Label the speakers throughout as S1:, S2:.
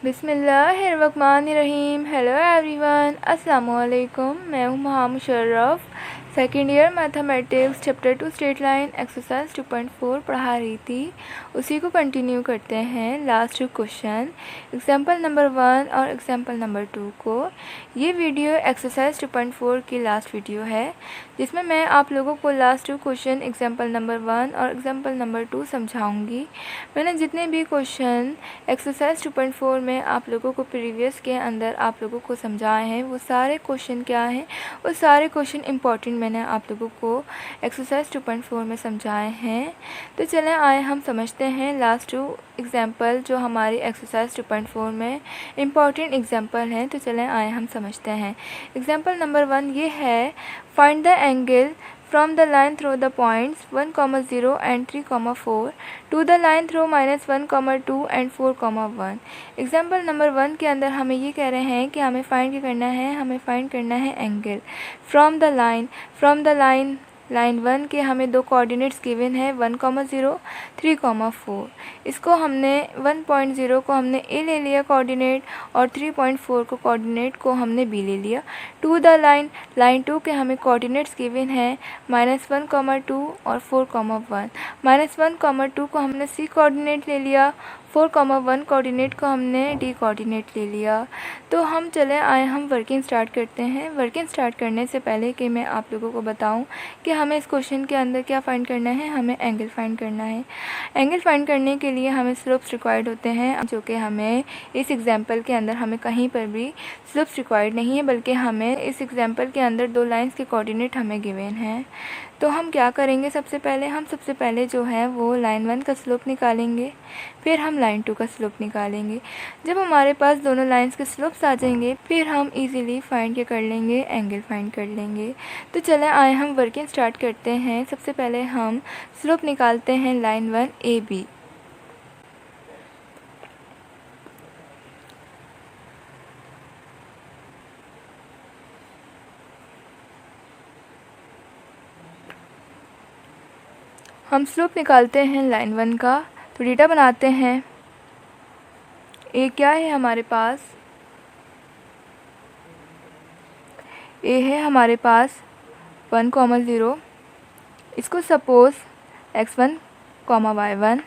S1: बिस्मिल्लाहिर्रहमानिर्रहीम। Hello everyone, अस्सलाम वालेकुम। मैं हूँ Mohammad Musharraf, second year mathematics chapter 2 straight line exercise 2.4 पढ़ा रही थी। उसी को कंटिन्यू करते हैं। लास्ट 2 क्वेश्चन, एग्जाम्पल नंबर 1 और एग्जाम्पल नंबर 2 को। ये वीडियो एक्सरसाइज 2.4 की लास्ट वीडियो है, जिसमें मैं आप लोगों को लास्ट 2 क्वेश्चन एग्जाम्पल नंबर 1 और एग्जाम्पल नंबर 2 समझाऊंगी। मैंने जितने भी क्वेश्चन एक्सरसाइज 2.4 में आप लोगों को प्रीवियस के अंदर आप लोगों को समझाए हैं, वो सारे क्वेश्चन क्या हैं, वो सारे क्वेश्चन इंपॉर्टेंट मैंने आप लोगों को एक्सरसाइज 2.4 में समझाए हैं। तो चलें आए हम समझते हैं लास्ट 2 एग्जाम्पल जो हमारी एक्सरसाइज 2.4 में इम्पॉर्टेंट एग्जाम्पल हैं। तो चलें आए हम समझते हैं। एग्जाम्पल नंबर 1 ये है, find the angle from the line through the points 1, 0 and 3, 4 to the line through -1, 2 and 4, 1। Example number 1 के अंदर हमें ये कह रहे हैं कि हमें फाइंड करना है, हमें फाइंड करना है angle from the line line 1 के हमें 2 कोऑर्डिनेट्स गिवन है 1, 0, 3, 4। इसको हमने 1.0 को हमने ए ले लिया कोऑर्डिनेट और 3.4 को कोऑर्डिनेट को हमने बी ले लिया। टू द लाइन 2 के हमें कोऑर्डिनेट्स गिवन है -1, 2 और 4, 1। -1, 2 को हमने सी कोऑर्डिनेट ले लिया, 4, 1 कोऑर्डिनेट को हमने डी कोऑर्डिनेट ले लिया। तो हम चले आए हम वर्किंग स्टार्ट करते हैं। वर्किंग स्टार्ट करने से पहले कि मैं आप लोगों को बताऊं कि हमें इस क्वेश्चन के अंदर क्या फाइंड करना है, हमें एंगल फाइंड करना है। एंगल फाइंड करने के लिए हमें स्लोप्स रिक्वायर्ड होते हैं, जो कि हमें इस एग्जाम्पल के अंदर हमें कहीं पर भी स्लोप्स रिक्वायर्ड नहीं है, बल्कि हमें इस एग्जाम्पल के अंदर 2 लाइंस के कोऑर्डिनेट हमें गिवन हैं। तो हम क्या करेंगे, सबसे पहले जो है वो लाइन 1 का स्लोप निकालेंगे, फिर हम लाइन 2 का स्लोप निकालेंगे। जब हमारे पास दोनों लाइंस के स्लोप्स आ जाएंगे, फिर हम इजीली फाइंड कर लेंगे, एंगल फाइंड कर लेंगे। तो चले आए हम वर्किंग स्टार्ट करते हैं। सबसे पहले हम स्लोप निकालते हैं लाइन 1 ए बी। हम स्लोप निकालते हैं लाइन 1 का, तो डेटा बनाते हैं। ए क्या है हमारे पास, ए है हमारे पास 1, 0। इसको सपोज़ x1, y1।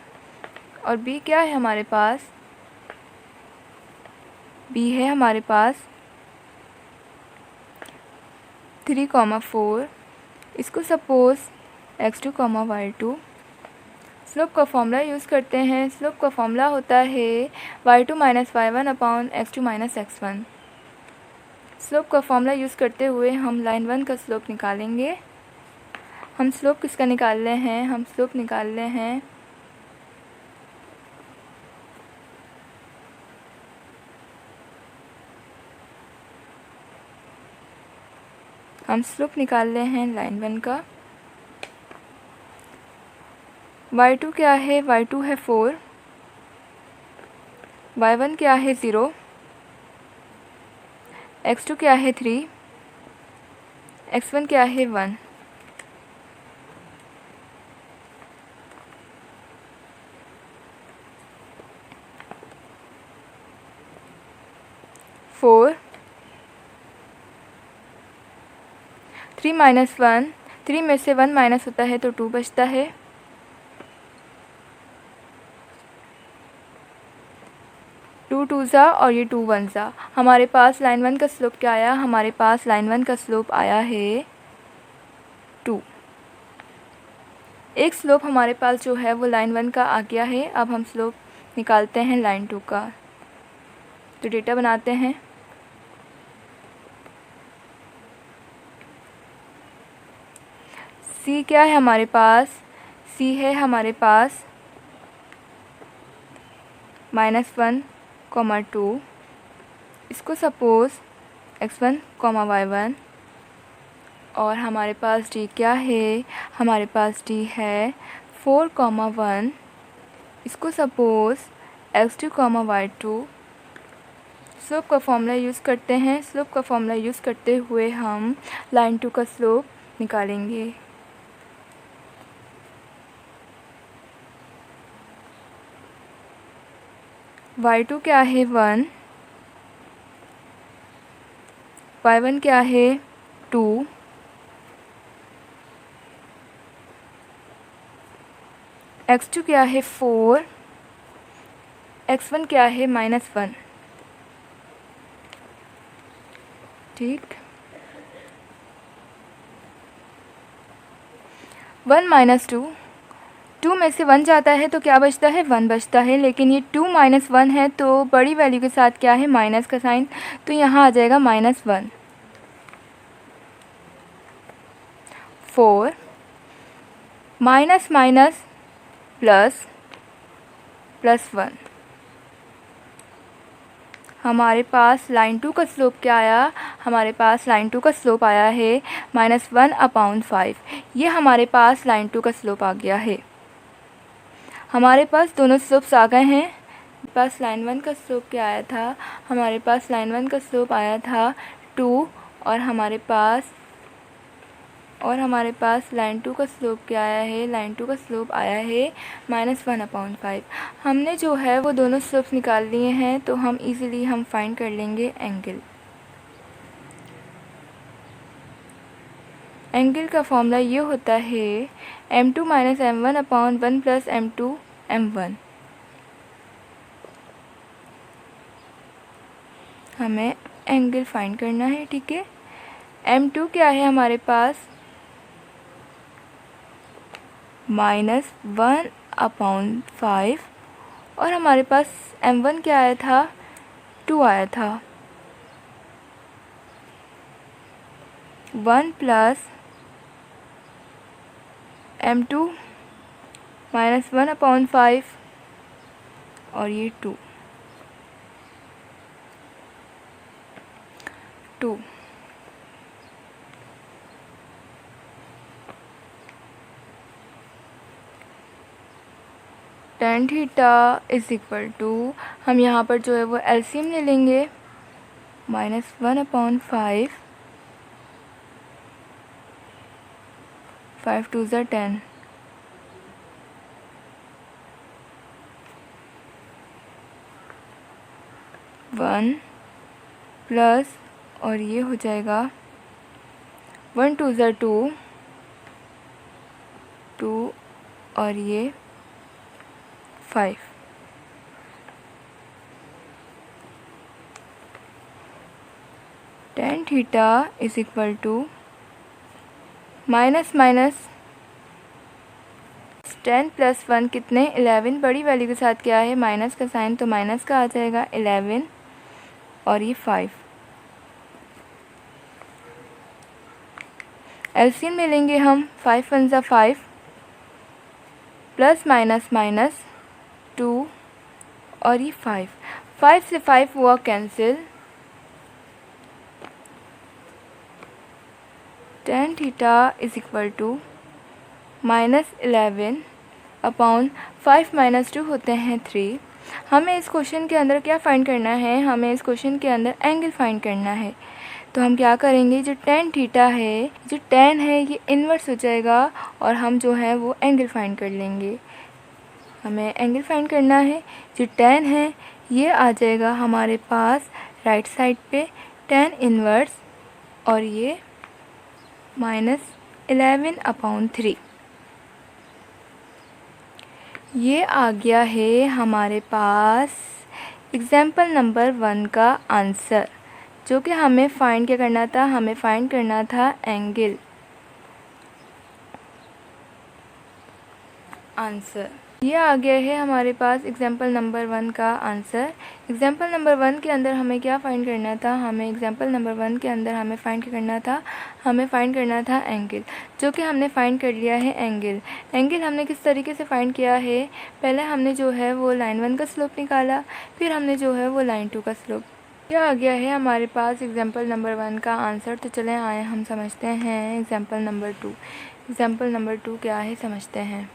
S1: और बी क्या है हमारे पास, बी है हमारे पास 3, 4। इसको सपोज़ x2, y2। स्लोप का फॉर्मूला यूज़ करते हैं। स्लोप का फॉर्मूला होता है y2 - y1 upon x2 - x1। Slope का फॉर्मूला यूज़ करते हुए हम लाइन 1 का स्लोप निकालेंगे। हम स्लोप किसका निकाल रहे हैं, हम स्लोप निकाल रहे हैं लाइन 1 का। y2 क्या है, y2 है 4, y1 क्या है 0, x2 क्या है 3, x1 क्या है 1। फोर 3 - 1, 3 में से 1 माइनस होता है तो 2 बचता है। 2 2 ज़ा और ये 2 1 ज़ा। हमारे पास लाइन 1 का स्लोप क्या आया, हमारे पास लाइन 1 का स्लोप आया है 2। एक स्लोप हमारे पास जो है वो लाइन 1 का आ गया है। अब हम स्लोप निकालते हैं लाइन 2 का, तो डेटा बनाते हैं। सी क्या है हमारे पास, सी है हमारे पास -1, 2। इसको सपोज़ x1, y1। और हमारे पास डी क्या है, हमारे पास डी है 4, 1। इसको सपोज़ x2, y2। स्लोप का फॉर्मूला यूज़ करते हैं। स्लोप का फॉर्मूला यूज़ करते हुए हम लाइन 2 का स्लोप निकालेंगे। y2 क्या है 1, y1 क्या है 2, x2 क्या है 4, x1 क्या है -1। ठीक, 1 माइनस 2, 2 में से 1 जाता है तो क्या बचता है 1 बचता है, लेकिन ये 2 माइनस 1 है तो बड़ी वैल्यू के साथ क्या है माइनस का साइन, तो यहाँ आ जाएगा -1। 4 माइनस माइनस प्लस प्लस 1, हमारे पास लाइन 2 का स्लोप क्या आया, हमारे पास लाइन 2 का स्लोप आया है -1/5। ये हमारे पास लाइन 2 का स्लोप आ गया है। हमारे पास दोनों स्लोप्स आ गए हैं। हमारे पास लाइन 1 का स्लोप क्या आया था, हमारे पास लाइन 1 का स्लोप आया था 2, और हमारे पास लाइन 2 का स्लोप क्या आया है, लाइन 2 का स्लोप आया है -1/5। हमने जो है वो दोनों स्लोप्स निकाल लिए हैं, तो हम इजीली फाइंड कर लेंगे एंगल। एंगल का फॉर्मूला ये होता है m2 - m1/1 + m2 m1। हमें एंगल फाइंड करना है, ठीक है। m2 क्या है हमारे पास -1/5, और हमारे पास m1 क्या आया था 2 आया था। 1 + m2 -1/5 और ये 2 tan थीटा = हम यहाँ पर जो है वो एलसीएम ले लेंगे, -1/5, 5 2 = 10, 1 प्लस, और ये हो जाएगा 1 2 = 2, 2 और ये 5। tan थीटा = माइनस माइनस 10 + 1 कितने 11, बड़ी वैल्यू के साथ क्या है माइनस का साइन, तो माइनस का आ जाएगा 11 और ये 5। एलसीएम में लेंगे हम, 5 1 = 5, प्लस माइनस माइनस 2 और ये 5, 5 से 5 हुआ कैंसिल। tan थीटा = -11/5 - 2 होते हैं 3। हमें इस क्वेश्चन के अंदर क्या फाइंड करना है, हमें इस क्वेश्चन के अंदर एंगल फाइंड करना है। तो हम क्या करेंगे, जो tan थीटा है, जो tan है ये इन्वर्स हो जाएगा, और हम जो है वो एंगल फाइंड कर लेंगे। हमें एंगल फाइंड करना है, जो tan है ये आ जाएगा हमारे पास राइट साइड पे tan इन्वर्स, और ये -11/3। ये आ गया है हमारे पास एग्जाम्पल नंबर 1 का आंसर, जो कि हमें फाइंड क्या करना था, हमें फाइंड करना था एंगल। आंसर ये आ गया है हमारे पास एग्जाम्पल नंबर 1 का आंसर। एग्जाम्पल नंबर 1 के अंदर हमें क्या फाइंड करना था, हमें एग्जाम्पल नंबर 1 के अंदर हमें फाइंड करना था, हमें फाइंड करना था एंगल, जो कि हमने फाइंड कर लिया है एंगल। एंगल हमने किस तरीके से फाइंड किया है, पहले हमने जो है वो लाइन 1 का स्लोप निकाला, फिर हमने जो है वो लाइन 2 का स्लोप। यह आ गया है हमारे पास एग्जाम्पल नंबर 1 का आंसर। तो चलें आए हम समझते हैं एग्जाम्पल नंबर 2। एग्जाम्पल नंबर 2 क्या है समझते हैं।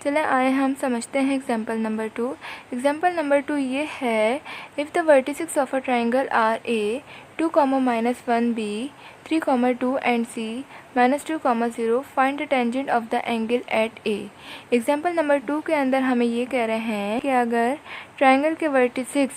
S1: चलें आए हम समझते हैं एग्जाम्पल नंबर 2। एग्जाम्पल नंबर 2 ये है, if the vertices of a triangle are A 2, -1 b 3, 2 and c -2, 0 find the tangent of the angle at A. Example number 2 के अंदर हमें ये कह रहे हैं कि अगर ट्राइंगल के vertices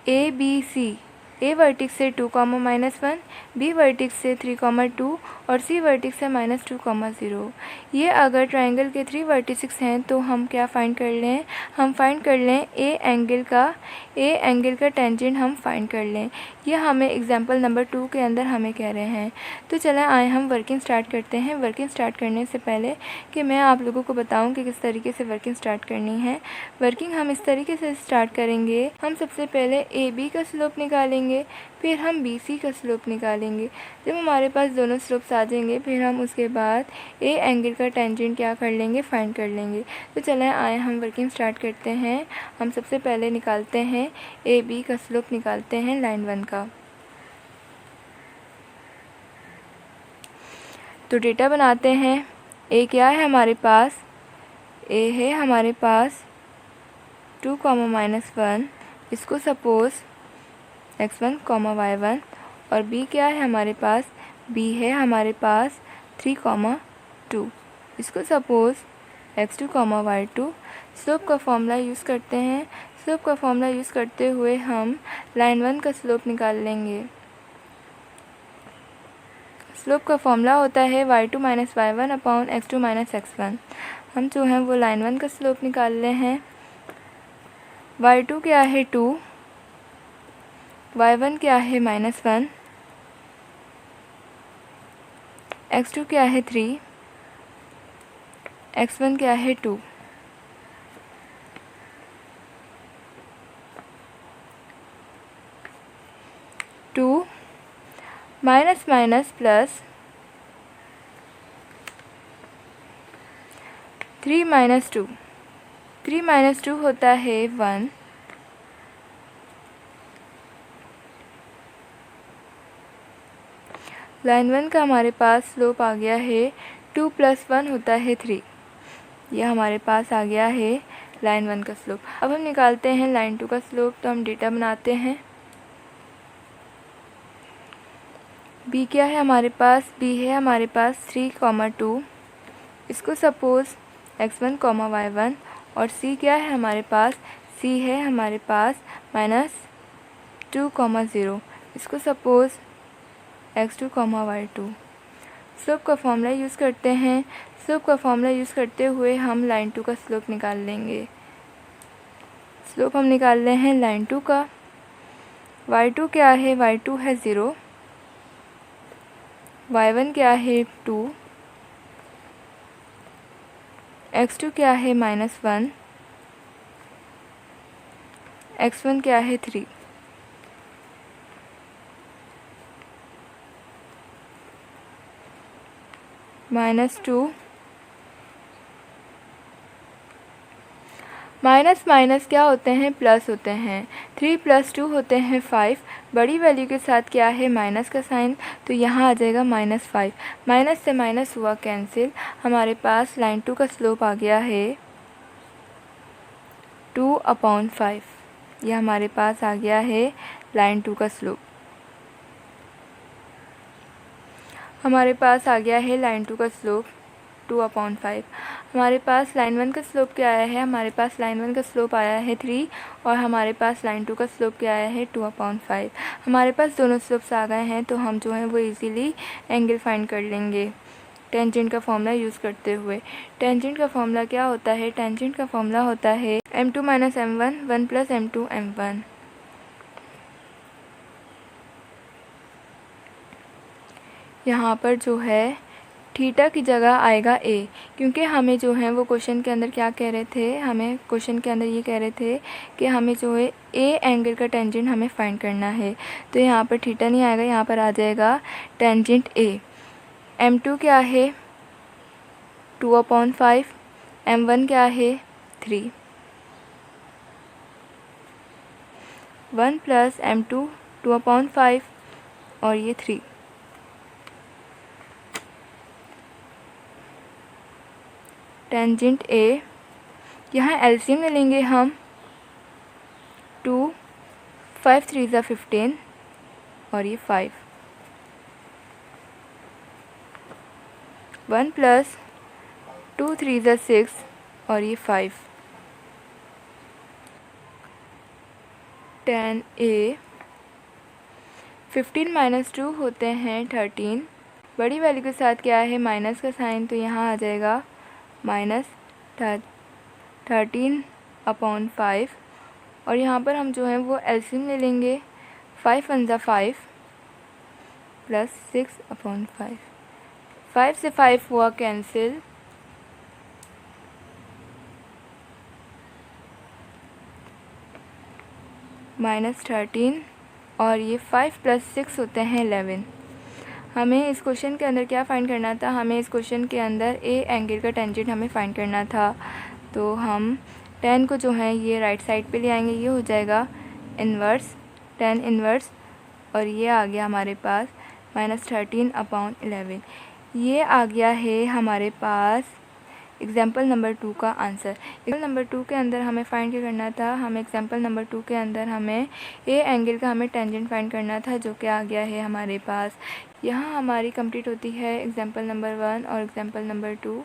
S1: A B C, A vertex से 2, -1, बी वर्टिक्स से 3, 2 और सी वर्टिक्स से -2, 0, ये अगर ट्राइंगल के 3 वर्टिसेस हैं तो हम क्या फाइंड कर लें, हम फाइंड कर लें ए एंगल का टेंजेंट हम फाइंड कर लें। ये हमें एग्जांपल नंबर 2 के अंदर हमें कह रहे हैं। तो चलें आए हम वर्किंग स्टार्ट करते हैं। वर्किंग स्टार्ट करने से पहले कि मैं आप लोगों को बताऊं कि किस तरीके से वर्किंग स्टार्ट करनी है। वर्किंग हम इस तरीके से स्टार्ट करेंगे, हम सबसे पहले ए बी का स्लोप निकालेंगे, फिर हम बी सी का स्लोप निकालेंगे। जब हमारे पास दोनों स्लोप्स आ जाएंगे फिर हम उसके बाद ए एंगल का टेंजेंट क्या कर लेंगे, फाइंड कर लेंगे। तो चलें आए हम वर्किंग स्टार्ट करते हैं। हम सबसे पहले निकालते हैं ए बी का स्लोप, निकालते हैं लाइन 1 का। तो डेटा बनाते हैं। ए क्या है हमारे पास, ए है हमारे पास 2, -1, इसको सपोज़ x1, y1, और b क्या है हमारे पास, b है हमारे पास 3, 2, इसको सपोज़ x2, y2। स्लोप का फॉर्मूला यूज़ करते हैं। स्लोप का फॉर्मूला यूज़ करते हुए हम लाइन 1 का स्लोप निकाल लेंगे। स्लोप का फॉर्मूला होता है y2 - y1 upon x2 - x1। हम जो हैं वो लाइन 1 का स्लोप निकाल रहे हैं। y2 क्या है 2, y1 क्या है -1, x2 क्या है 3, x1 क्या है 2। टू माइनस माइनस प्लस 3 - 2, 3 - 2 होता है 1। लाइन 1 का हमारे पास स्लोप आ गया है 2 + 1 होता है 3। यह हमारे पास आ गया है लाइन 1 का स्लोप। अब हम निकालते हैं लाइन 2 का स्लोप। तो हम डेटा बनाते हैं। बी क्या है हमारे पास, बी है हमारे पास 3, 2, इसको सपोज़ x1, y1, और सी क्या है हमारे पास, सी है हमारे पास -2, 0, इसको सपोज़ x2, y2। स्लोप का फॉर्मूला यूज़ करते हैं। स्लोप का फॉर्मूला यूज़ करते हुए हम लाइन 2 का स्लोप निकाल लेंगे। स्लोप हम निकाल रहे हैं लाइन 2 का। y2 क्या है, y2 है 0, y1 क्या है 2, x2 क्या है -1, x1 क्या है 3। -2 माइनस माइनस क्या होते हैं, प्लस होते हैं। 3 + 2 होते हैं 5। बड़ी वैल्यू के साथ क्या है, माइनस का साइन, तो यहाँ आ जाएगा -5। माइनस से माइनस हुआ कैंसिल। हमारे पास लाइन 2 का स्लोप आ गया है 2/5। यह हमारे पास आ गया है लाइन 2 का स्लोप। हमारे पास आ गया है लाइन 2 का स्लोप 2/5। हमारे पास लाइन 1 का स्लोप क्या आया है, हमारे पास लाइन 1 का स्लोप आया है 3, और हमारे पास लाइन 2 का स्लोप क्या आया है 2/5। हमारे पास दोनों स्लोप्स आ गए हैं तो हम जो है वो इजीली एंगल फाइंड कर लेंगे टेंजेंट का फॉर्मूला यूज़ करते हुए। टेंजेंट का फॉर्मूला क्या होता है, टेंजेंट का फॉर्मूला होता है m2 - m1 1 + m2 m1। यहाँ पर जो है थीटा की जगह आएगा ए, क्योंकि हमें जो है वो क्वेश्चन के अंदर क्या कह रहे थे, हमें क्वेश्चन के अंदर ये कह रहे थे कि हमें जो है ए एंगल का टेंजेंट हमें फाइंड करना है। तो यहाँ पर थीटा नहीं आएगा, यहाँ पर आ जाएगा टेंजेंट ए। m2 क्या है 2/5, m1 क्या है 3, 1 + m2 2/5 और ये 3। टेंजेंट ए यहाँ एलसीएम ले लेंगे हम 2 5 3 ज़ा 15 और ये 5 1 प्लस 2 3 ज़ा 6 और ये 5 10a 15 माइनस 2 होते हैं 13। बड़ी वैल्यू के साथ क्या है माइनस का साइन, तो यहाँ आ जाएगा माइनस 13/5 और यहाँ पर हम जो है वो एलसीएम ले लेंगे 5 1 ज़ा 5 प्लस 6/5। 5 से 5 हुआ कैंसिल, -13 और ये 5 + 6 होते हैं 11। हमें इस क्वेश्चन के अंदर क्या फ़ाइंड करना था, हमें इस क्वेश्चन के अंदर ए एंगल का टेंजेंट हमें फ़ाइंड करना था। तो हम 10 को जो है ये राइट साइड पे ले आएंगे, ये हो जाएगा इन्वर्स 10 इन्वर्स और ये आ गया हमारे पास -13/11। ये आ गया है हमारे पास एग्जाम्पल नंबर 2 का आंसर। एग्जाम्पल नंबर 2 के अंदर हमें फ़ाइंड क्या करना था, हमें एग्जाम्पल नंबर 2 के अंदर हमें ए एंगल का हमें टेंजेंट फाइंड करना था, जो कि आ गया है हमारे पास। यहाँ हमारी कंप्लीट होती है एग्जाम्पल नंबर 1 और example number 2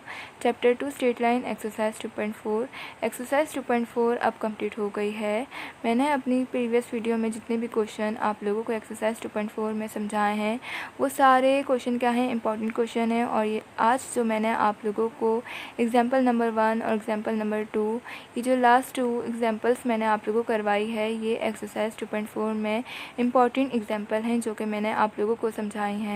S1: chapter 2 straight line exercise 2.4। Exercise 2.4 अब कंप्लीट हो गई है। मैंने अपनी प्रीवियस वीडियो में जितने भी क्वेश्चन आप लोगों को एक्सरसाइज 2.4 में समझाए हैं वो सारे क्वेश्चन क्या हैं, इंपॉर्टेंट क्वेश्चन हैं। और ये आज जो मैंने आप लोगों को एग्जाम्पल नंबर 1 और एग्जाम्पल नंबर 2 ये जो लास्ट 2 एग्जाम्पल्स मैंने आप लोगों को करवाई है, ये एक्सरसाइज 2.4 में इम्पॉर्टेंट एग्जाम्पल हैं जो कि मैंने आप लोगों को समझाई हैं।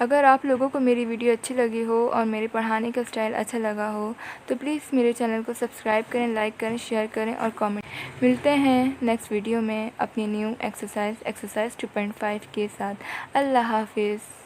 S1: अगर आप लोगों को मेरी वीडियो अच्छी लगी हो और मेरे पढ़ाने का स्टाइल अच्छा लगा हो तो प्लीज़ मेरे चैनल को सब्सक्राइब करें, लाइक करें, शेयर करें और कमेंट। मिलते हैं नेक्स्ट वीडियो में अपनी न्यू एक्सरसाइज 2.5 के साथ। अल्लाह हाफिज़।